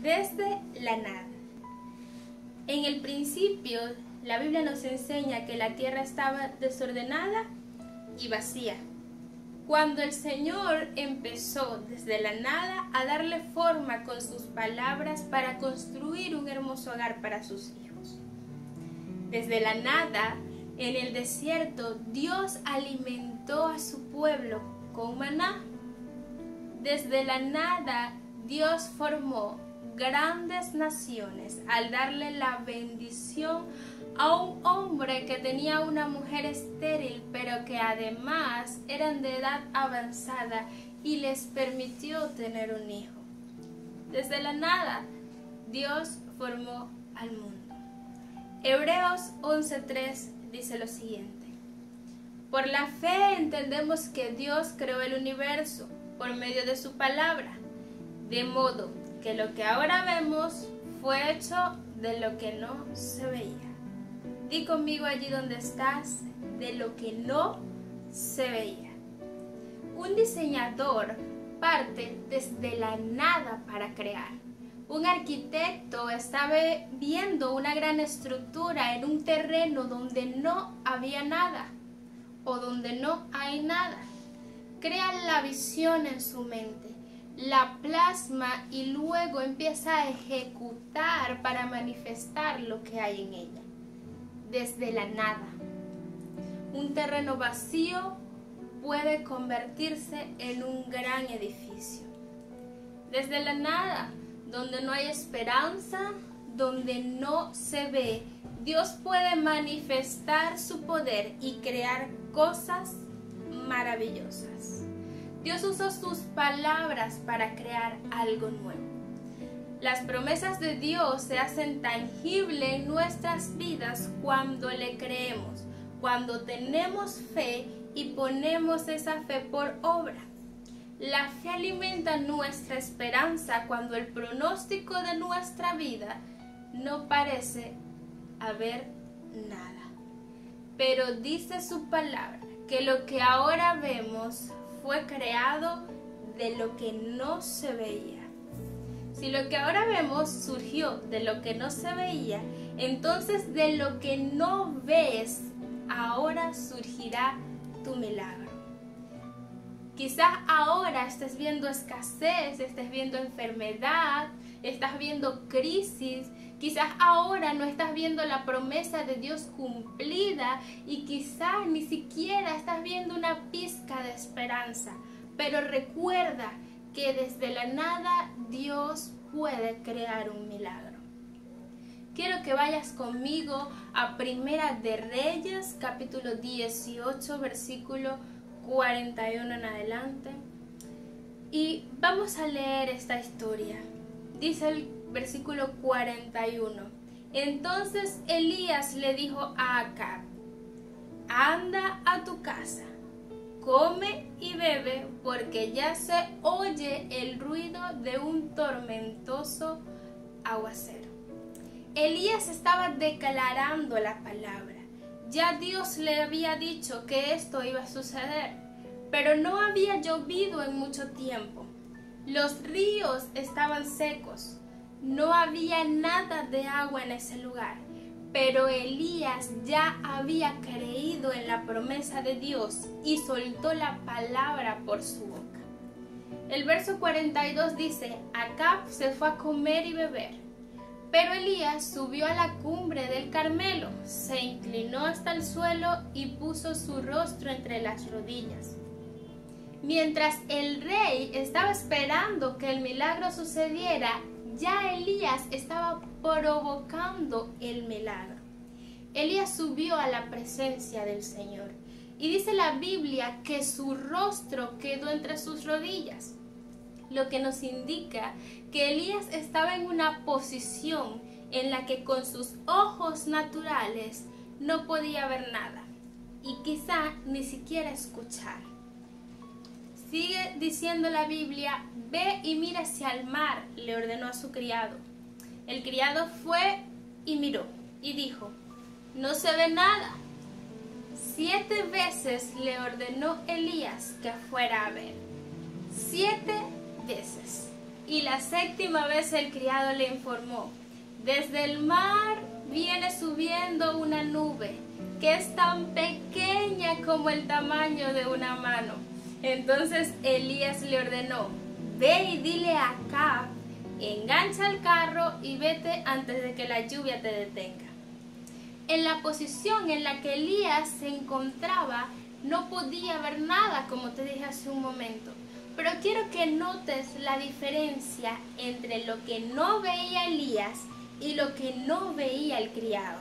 desde la nada. En el principio, la Biblia nos enseña que la tierra estaba desordenada y vacía. Cuando el Señor empezó desde la nada a darle forma con sus palabras para construir un hermoso hogar para sus hijos. Desde la nada, en el desierto, Dios alimentó a su pueblo con maná. Desde la nada, Dios formó grandes naciones al darle la bendición a un hombre que tenía una mujer estéril, pero que además eran de edad avanzada, y les permitió tener un hijo. Desde la nada, Dios formó al mundo. Hebreos 11:3 dice lo siguiente: por la fe entendemos que Dios creó el universo por medio de su palabra, de modo que lo que ahora vemos fue hecho de lo que no se veía. Di conmigo allí donde estás, de lo que no se veía. Un diseñador parte desde la nada para crear. Un arquitecto estaba viendo una gran estructura en un terreno donde no había nada o donde no hay nada. Crea la visión en su mente, la plasma y luego empieza a ejecutar para manifestar lo que hay en ella. Desde la nada, un terreno vacío puede convertirse en un gran edificio. Desde la nada, donde no hay esperanza, donde no se ve, Dios puede manifestar su poder y crear cosas maravillosas. Dios usó sus palabras para crear algo nuevo. Las promesas de Dios se hacen tangibles en nuestras vidas cuando le creemos, cuando tenemos fe y ponemos esa fe por obra. La fe alimenta nuestra esperanza cuando el pronóstico de nuestra vida no parece haber nada. Pero dice su palabra que lo que ahora vemos fue creado de lo que no se veía. Si lo que ahora vemos surgió de lo que no se veía, entonces de lo que no ves, ahora surgirá tu milagro. Quizás ahora estés viendo escasez, estés viendo enfermedad, estás viendo crisis. Quizás ahora no estás viendo la promesa de Dios cumplida y quizás ni siquiera estás viendo una pizca de esperanza. Pero recuerda que desde la nada Dios puede crear un milagro. Quiero que vayas conmigo a Primera de Reyes, capítulo 18, versículo 41 en adelante. Y vamos a leer esta historia. Dice el versículo 41. Entonces Elías le dijo a Acab: anda a tu casa, come y bebe, porque ya se oye el ruido de un tormentoso aguacero. Elías estaba declarando la palabra. Ya Dios le había dicho que esto iba a suceder, pero no había llovido en mucho tiempo. Los ríos estaban secos, no había nada de agua en ese lugar. Pero Elías ya había creído en la promesa de Dios y soltó la palabra por su boca. El verso 42 dice: Acab se fue a comer y beber, pero Elías subió a la cumbre del Carmelo, se inclinó hasta el suelo y puso su rostro entre las rodillas. Mientras el rey estaba esperando que el milagro sucediera, ya Elías estaba provocando el milagro. Elías subió a la presencia del Señor y dice la Biblia que su rostro quedó entre sus rodillas, lo que nos indica que Elías estaba en una posición en la que con sus ojos naturales no podía ver nada y quizá ni siquiera escuchar. Sigue diciendo la Biblia: ve y mira hacia el mar, le ordenó a su criado. El criado fue y miró y dijo: no se ve nada. 7 veces le ordenó Elías que fuera a ver. 7 veces. Y la séptima vez el criado le informó: desde el mar viene subiendo una nube que es tan pequeña como el tamaño de una mano. Entonces Elías le ordenó: ve y dile a Acab, engancha el carro y vete antes de que la lluvia te detenga. En la posición en la que Elías se encontraba, no podía ver nada, como te dije hace un momento. Pero quiero que notes la diferencia entre lo que no veía Elías y lo que no veía el criado.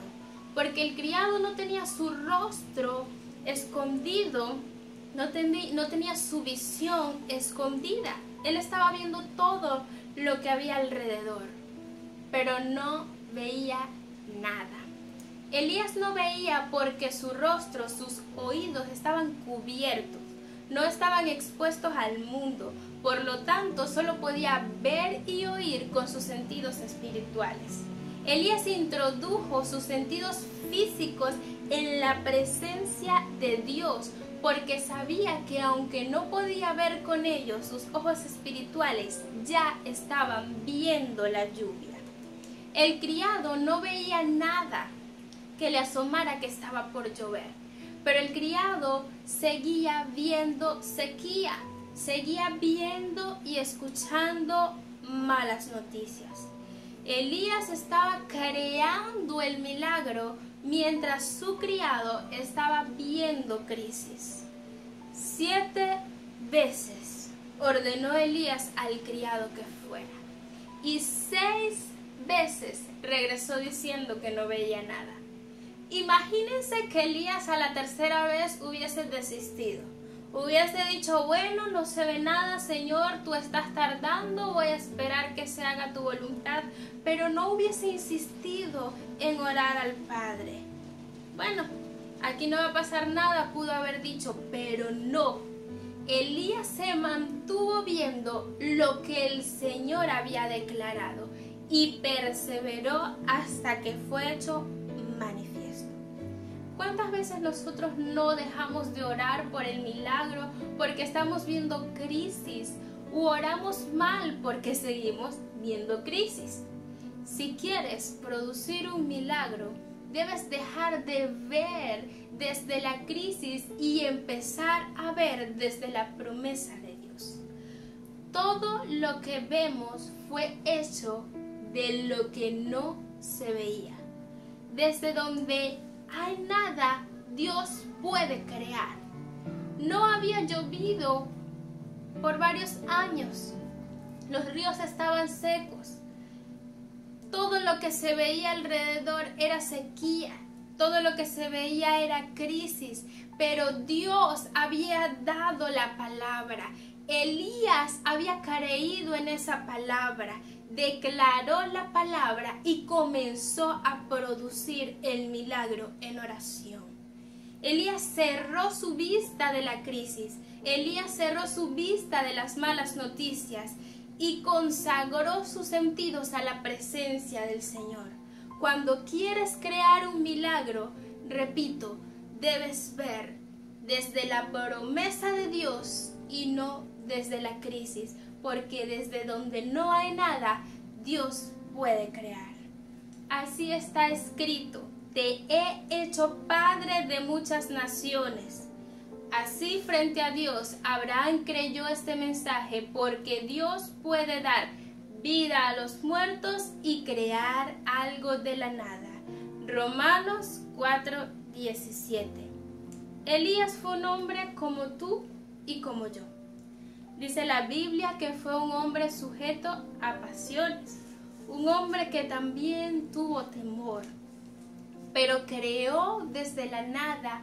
Porque el criado no tenía su rostro escondido, no tenía su visión escondida. Él estaba viendo todo lo que había alrededor, pero no veía nada. Elías no veía porque su rostro, sus oídos estaban cubiertos, no estaban expuestos al mundo, por lo tanto solo podía ver y oír con sus sentidos espirituales. Elías introdujo sus sentidos físicos en la presencia de Dios, porque sabía que aunque no podía ver con ellos, sus ojos espirituales ya estaban viendo la lluvia. El criado no veía nada que le asomara que estaba por llover, pero el criado seguía viendo sequía, seguía viendo y escuchando malas noticias. Elías estaba creando el milagro mientras su criado estaba viendo crisis. 7 veces ordenó Elías al criado que fuera, y 6 veces regresó diciendo que no veía nada. Imagínense que Elías a la tercera vez hubiese desistido. Hubiese dicho: bueno, no se ve nada, Señor, tú estás tardando, voy a esperar que se haga tu voluntad. Pero no hubiese insistido en orar al Padre. Bueno, aquí no va a pasar nada, pudo haber dicho, pero no. Elías se mantuvo viendo lo que el Señor había declarado y perseveró hasta que fue hecho manifiesto. ¿Cuántas veces nosotros no dejamos de orar por el milagro porque estamos viendo crisis, u oramos mal porque seguimos viendo crisis? Si quieres producir un milagro, debes dejar de ver desde la crisis y empezar a ver desde la promesa de Dios. Todo lo que vemos fue hecho de lo que no se veía. Desde donde hay nada, Dios puede crear. No había llovido por varios años. Los ríos estaban secos. Todo lo que se veía alrededor era sequía. Todo lo que se veía era crisis. Pero Dios había dado la palabra. Elías había creído en esa palabra, declaró la palabra y comenzó a producir el milagro en oración. Elías cerró su vista de la crisis, Elías cerró su vista de las malas noticias y consagró sus sentidos a la presencia del Señor. Cuando quieres crear un milagro, repito, debes ver desde la promesa de Dios y no desde la crisis, porque desde donde no hay nada, Dios puede crear. Así está escrito: te he hecho padre de muchas naciones. Así, frente a Dios, Abraham creyó este mensaje, porque Dios puede dar vida a los muertos y crear algo de la nada. Romanos 4:17. Elías fue un hombre como tú y como yo. Dice la Biblia que fue un hombre sujeto a pasiones, un hombre que también tuvo temor, pero creó desde la nada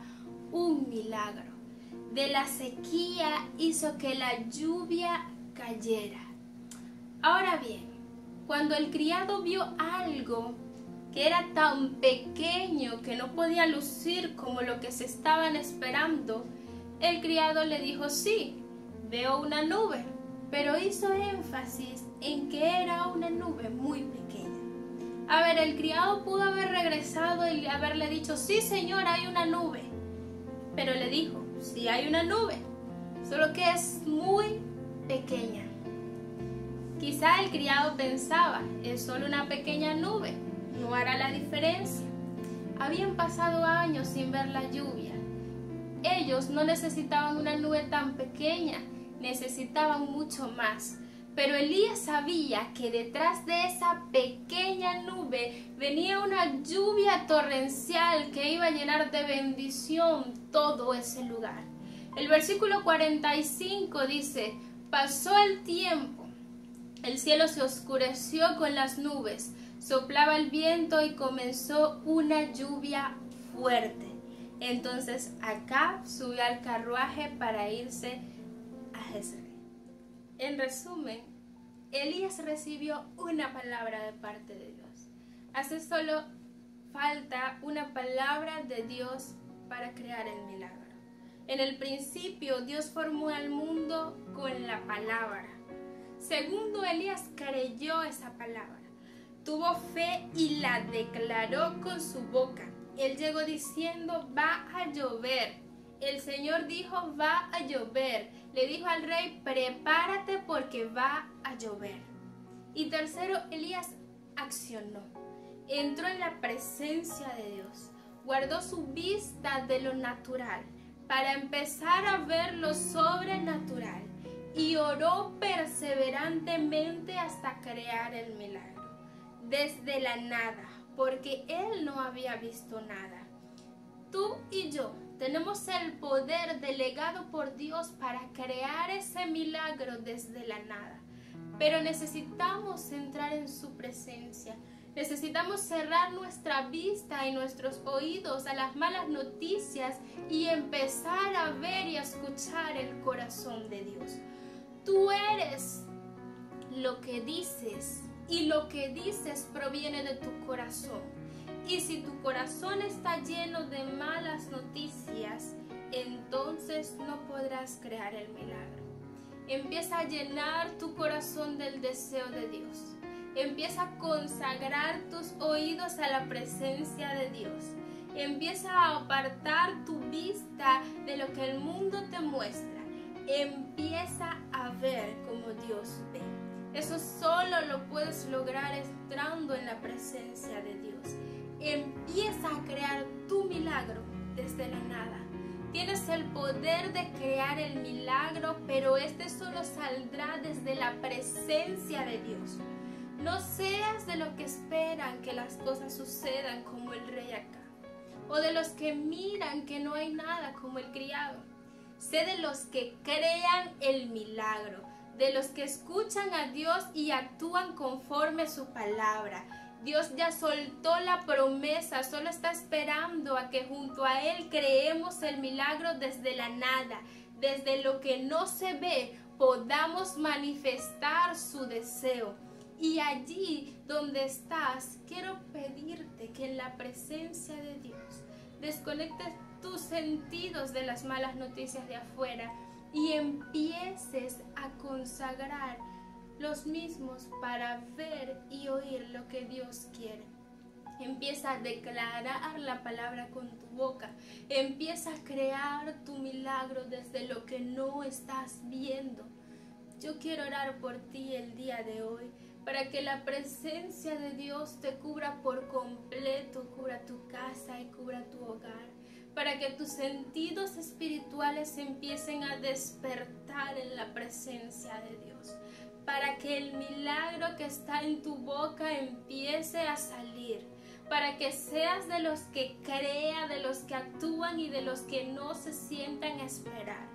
un milagro. De la sequía hizo que la lluvia cayera. Ahora bien, cuando el criado vio algo que era tan pequeño que no podía lucir como lo que se estaban esperando, el criado le dijo: sí, veo una nube, pero hizo énfasis en que era una nube muy pequeña. A ver, el criado pudo haber regresado y haberle dicho: sí, señor, hay una nube. Pero le dijo: sí, hay una nube, solo que es muy pequeña. Quizá Quizá el criado pensaba, es solo una pequeña nube, no hará la diferencia. Habían pasado años sin ver la lluvia. Ellos no necesitaban una nube tan pequeña, necesitaban mucho más. Pero Elías sabía que detrás de esa pequeña nube venía una lluvia torrencial que iba a llenar de bendición todo ese lugar. El versículo 45 dice, pasó el tiempo, el cielo se oscureció con las nubes, soplaba el viento y comenzó una lluvia fuerte. Entonces Acab subió al carruaje para irse a Jezreel. En resumen, Elías recibió una palabra de parte de Dios. Hace solo falta una palabra de Dios para crear el milagro. En el principio, Dios formó al mundo con la palabra. Segundo, Elías creyó esa palabra. Tuvo fe y la declaró con su boca. Él llegó diciendo, va a llover. El Señor dijo, va a llover. Le dijo al rey, prepárate porque va a llover. Y tercero, Elías accionó. Entró en la presencia de Dios. Guardó su vista de lo natural para empezar a ver lo sobrenatural. Y oró perseverantemente hasta crear el milagro. Desde la nada, porque él no había visto nada. Tú y yo tenemos el poder delegado por Dios para crear ese milagro desde la nada. Pero necesitamos entrar en su presencia. Necesitamos cerrar nuestra vista y nuestros oídos a las malas noticias y empezar a ver y a escuchar el corazón de Dios. Tú eres lo que dices y lo que dices proviene de tu corazón. Y si tu corazón está lleno de malas noticias, entonces no podrás crear el milagro. Empieza a llenar tu corazón del deseo de Dios. Empieza a consagrar tus oídos a la presencia de Dios. Empieza a apartar tu vista de lo que el mundo te muestra. Empieza a ver como Dios ve. Eso solo lo puedes lograr entrando en la presencia de Dios. Empieza a crear tu milagro desde la nada. Tienes el poder de crear el milagro, pero este solo saldrá desde la presencia de Dios. No seas de los que esperan que las cosas sucedan como el rey Acab, o de los que miran que no hay nada como el criado. Sé de los que crean el milagro, de los que escuchan a Dios y actúan conforme a su palabra. Dios ya soltó la promesa, solo está esperando a que junto a Él creemos el milagro desde la nada, desde lo que no se ve, podamos manifestar su deseo. Y allí donde estás, quiero pedirte que en la presencia de Dios desconectes tus sentidos de las malas noticias de afuera y empieces a consagrar los mismos para ver y oír lo que Dios quiere. Empieza a declarar la palabra con tu boca. Empieza a crear tu milagro desde lo que no estás viendo. Yo quiero orar por ti el día de hoy, para que la presencia de Dios te cubra por completo, cubra tu casa y cubra tu hogar, para que tus sentidos espirituales empiecen a despertar en la presencia de Dios, para que el milagro que está en tu boca empiece a salir, para que seas de los que crea, de los que actúan y de los que no se sientan a esperar.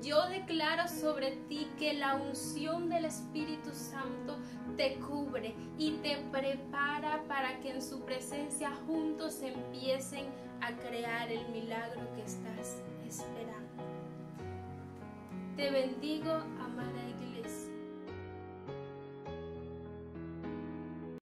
Yo declaro sobre ti que la unción del Espíritu Santo te cubre y te prepara para que en su presencia juntos empiecen a crear el milagro que estás esperando. Te bendigo, amada